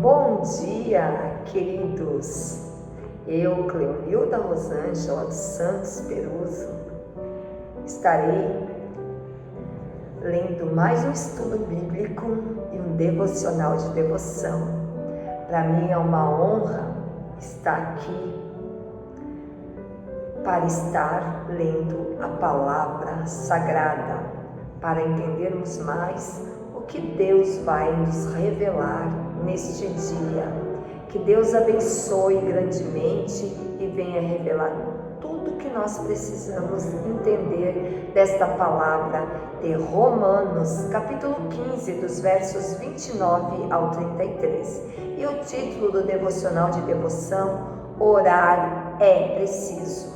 Bom dia, queridos. Eu, Cleonilda Rosângela dos Santos Peruso, estarei lendo mais um estudo bíblico e um devocional de devoção. Para mim é uma honra estar aqui para estar lendo a palavra sagrada, para entendermos mais o que Deus vai nos revelar neste dia. Que Deus abençoe grandemente e venha revelar tudo que nós precisamos entender desta palavra de Romanos, capítulo 15, dos versos 29 ao 33. E o título do devocional de devoção: Orar é preciso.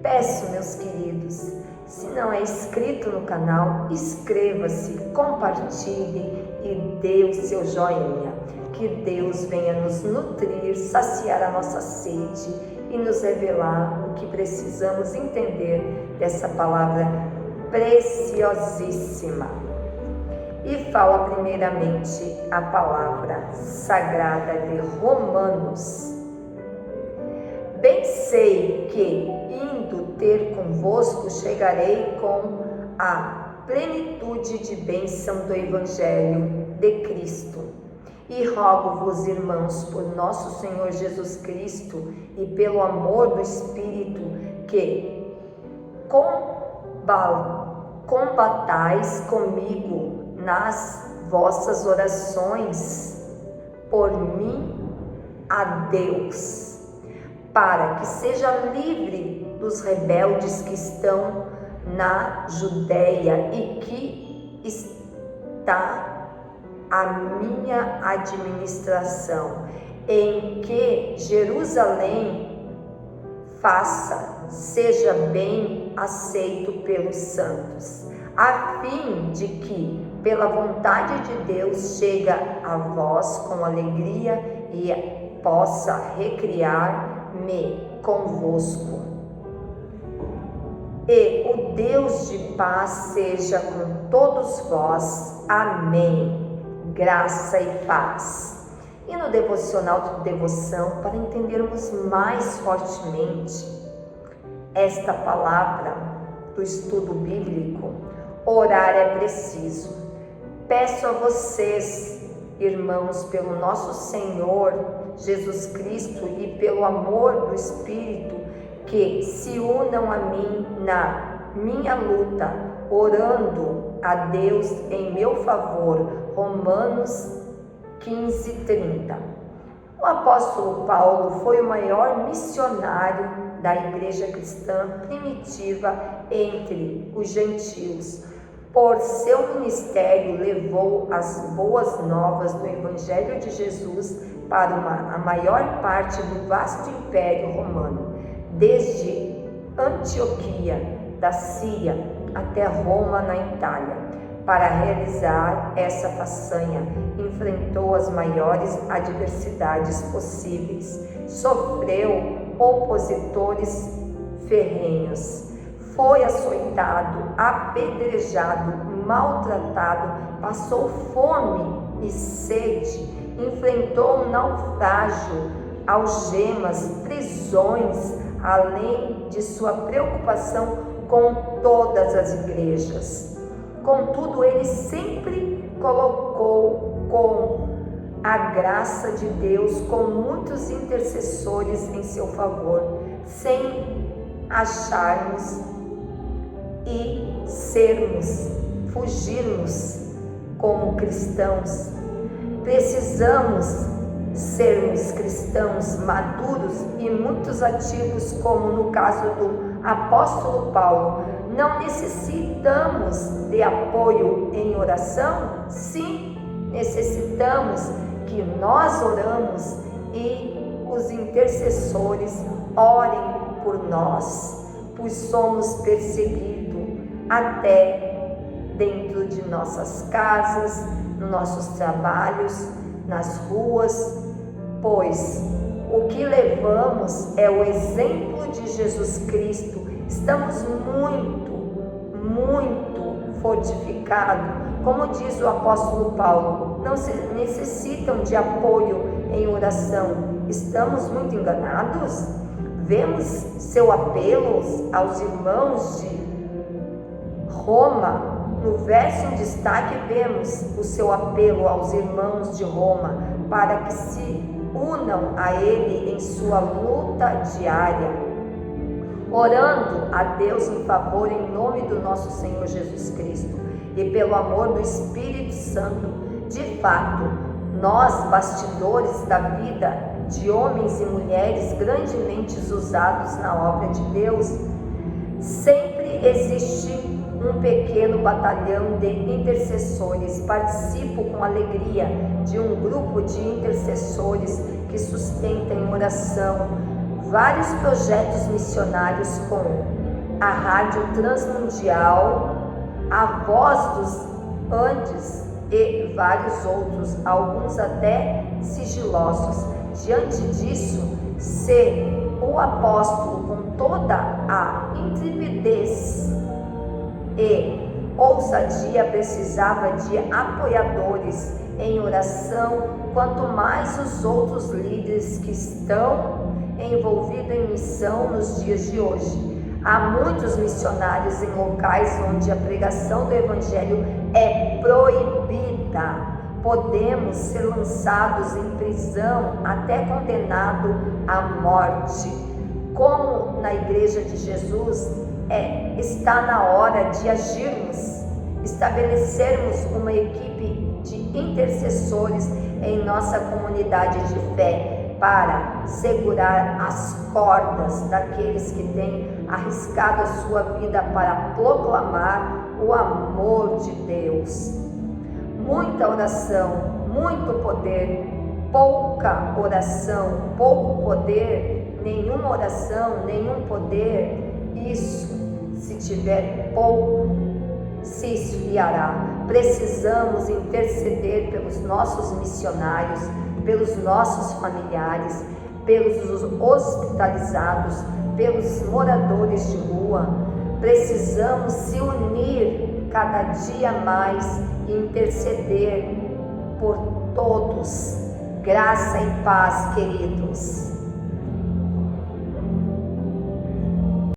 Peço, meus queridos, se não é inscrito no canal, inscreva-se, compartilhe e dê o seu joinha. Que Deus venha nos nutrir, saciar a nossa sede e nos revelar o que precisamos entender dessa palavra preciosíssima. E fala primeiramente a palavra sagrada de Romanos. Bem sei que, indo ter convosco, chegarei com a plenitude de bênção do Evangelho de Cristo. E rogo-vos, irmãos, por nosso Senhor Jesus Cristo e pelo amor do Espírito, que combatais comigo nas vossas orações por mim a Deus, para que seja livre dos rebeldes que estão na Judéia e que está a minha administração, em que Jerusalém seja bem aceito pelos santos, a fim de que, pela vontade de Deus, chegue a vós com alegria e possa recriar-me convosco. E o Deus de paz seja com todos vós. Amém. Graça e paz. E no devocional de devoção, para entendermos mais fortemente esta palavra do estudo bíblico, orar é preciso. Peço a vocês, irmãos, pelo nosso Senhor Jesus Cristo e pelo amor do Espírito, que se unam a mim na minha luta, orando a Deus em meu favor. Romanos 15:30. O apóstolo Paulo foi o maior missionário da igreja cristã primitiva entre os gentios. Por seu ministério, levou as boas novas do Evangelho de Jesus para a maior parte do vasto Império Romano, desde Antioquia, da Síria, até Roma, na Itália. Para realizar essa façanha, enfrentou as maiores adversidades possíveis, sofreu opositores ferrenhos, foi açoitado, apedrejado, maltratado, passou fome e sede, enfrentou um naufrágio, algemas, prisões, além de sua preocupação com todas as igrejas. Contudo, ele sempre colocou com a graça de Deus, com muitos intercessores em seu favor, sem acharmos e fugirmos como cristãos. Precisamos sermos cristãos maduros e muitos ativos, como no caso do apóstolo Paulo. Não necessitamos de apoio em oração? Sim, necessitamos que nós oramos e os intercessores orem por nós, pois somos perseguidos até dentro de nossas casas, nos nossos trabalhos, nas ruas, pois o que levamos é o exemplo de Jesus Cristo. Estamos muito fortificados, como diz o apóstolo Paulo, necessitam de apoio em oração. Estamos muito enganados? Vemos seu apelo aos irmãos de Roma. No verso em destaque vemos o seu apelo aos irmãos de Roma para que se unam a ele em sua luta diária, orando a Deus em favor em nome do nosso Senhor Jesus Cristo e pelo amor do Espírito Santo. De fato, nós, bastidores da vida de homens e mulheres grandemente usados na obra de Deus, sempre existe um pequeno batalhão de intercessores. Participo com alegria de um grupo de intercessores que sustenta em oração vários projetos missionários com a Rádio Transmundial, a Voz dos Andes e vários outros, alguns até sigilosos. Diante disso, se o apóstolo, com toda a intrepidez e ousadia, precisava de apoiadores em oração, quanto mais os outros líderes que estão envolvidos em missão nos dias de hoje. Há muitos missionários em locais onde a pregação do Evangelho é proibida. Podemos ser lançados em prisão, até condenado à morte. Como na Igreja de Jesus, está na hora de agirmos, estabelecermos uma equipe de intercessores em nossa comunidade de fé para segurar as cordas daqueles que têm arriscado a sua vida para proclamar o amor de Deus. Muita oração, muito poder, pouca oração, pouco poder, nenhuma oração, nenhum poder. Isso, se tiver pouco, se esfriará. Precisamos interceder pelos nossos missionários, pelos nossos familiares, pelos hospitalizados, pelos moradores de rua. Precisamos se unir cada dia mais e interceder por todos. Graça e paz, queridos.